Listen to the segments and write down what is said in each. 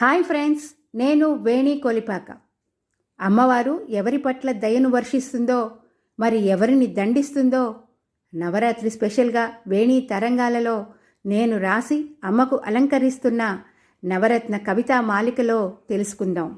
Hi friends, నేను వేణి కొలిపాక. అమ్మవారు ఎవరి పట్ల దయను వర్షిస్తుందో, మరి ఎవరిని దండిస్తుందో నవరాత్రి స్పెషల్గా వేణి తరంగాలలో నేను రాసి అమ్మకు అలంకరిస్తున్న నవరత్న కవితా మాలికలో తెలుసుకుందాం.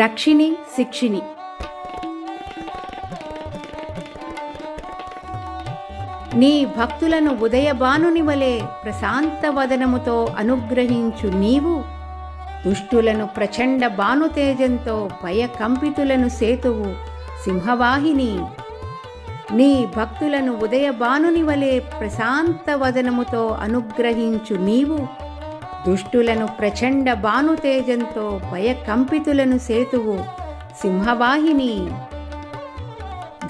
రక్షిణి శిక్షిణి. నీ భక్తులను ఉదయబానుని వలె ప్రశాంత వదనముతో అనుగ్రహించు నీవు, దుష్టులను ప్రచండ బానుతేజంతో భయకంపితులను సేతువు సింహవాహిని. నీ భక్తులను ఉదయబానుని వలె ప్రశాంత వదనముతో అనుగ్రహించు నీవు, దుష్టులను ప్రచండ బానుతేజంతో భయకంపితులను సేతువు సింహవాహిని.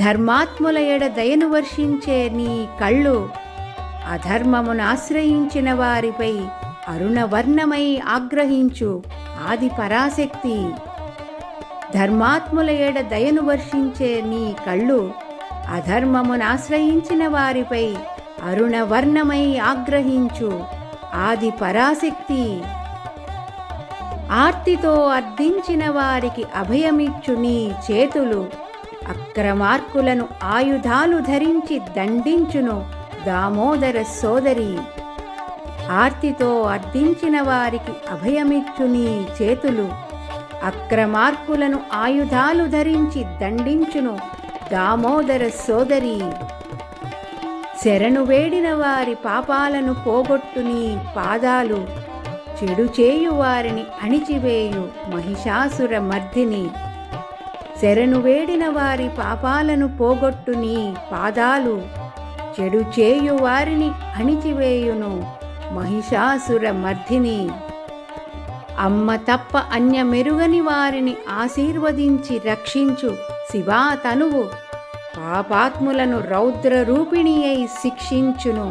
ధర్మాత్ముల ఎడ దయను వర్షించే నీ కళ్ళు, అధర్మమును ఆశ్రయించిన వారిపై అరుణవర్ణమై ఆగ్రహించు ఆది పరాశక్తి. ధర్మాత్ముల ఎడ దయను వర్షించే నీ కళ్ళు, అధర్మమును ఆశ్రయించిన వారిపై అరుణవర్ణమై ఆగ్రహించు ఆది పరాశక్తి. ఆర్తితో అర్థించిన వారికి అభయమిచ్చు నీ చేతులు, అక్రమార్కులను ఆయుధాలు ధరించి దండించును దామోదర సోదరి. ఆర్తితో అర్థించిన వారికి అభయమిచ్చు నీ చేతులు, అక్రమార్కులను ఆయుధాలు ధరించి దండించును దామోదర సోదరి. శరణు వేడిన వారి పాపాలను పోగొట్టు నీ పాదాలు, చెడు చేయు వారిని అణిచివేయు మహిషాసుర మర్దిని. శరణు వేడిన వారి పాపాలను పోగొట్టు నీ పాదాలు, చెడు చేయు వారిని అణిచివేయును మహిషాసుర మర్దిని. అమ్మ తప్ప అన్యమెరుగని వారిని ఆశీర్వదించి రక్షించు శివా తనువు, పాపాత్ములను రౌద్ర రూపిణి అయి శిక్షించును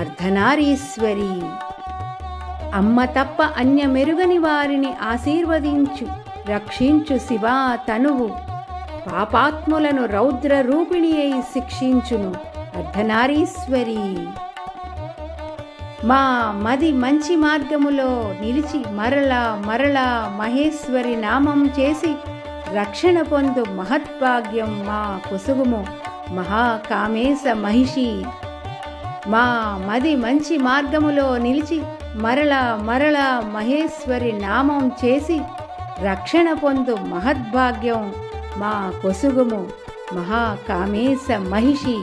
అర్ధనారీశ్వరి. అమ్మ తప్ప అన్యమెరుగని వారిని ఆశీర్వదించు రక్షించు శివా తనువు, పాపాత్ములను రౌద్ర రూపిణి అయి శిక్షించును అర్ధనారీశ్వరి. మా మది మంచి మార్గములో నిలిచి మరలా మరలా మహేశ్వరి నామం చేసి రక్షణ పొందు మహద్భాగ్యం మా కొసుగుము మహాకామేశ మహిషి. మా మది మంచి మార్గములో నిలిచి మరలా మరలా మహేశ్వరి నామం చేసి రక్షణ పొందు మహద్భాగ్యం మా కొసుగుము మహాకామేశ మహిషి.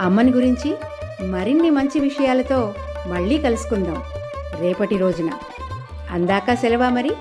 అమ్మని గురించి మరిన్ని మంచి విషయాలతో మళ్ళీ కలుసుకుందాం రేపటి రోజున. అందాక సెలవా మరి.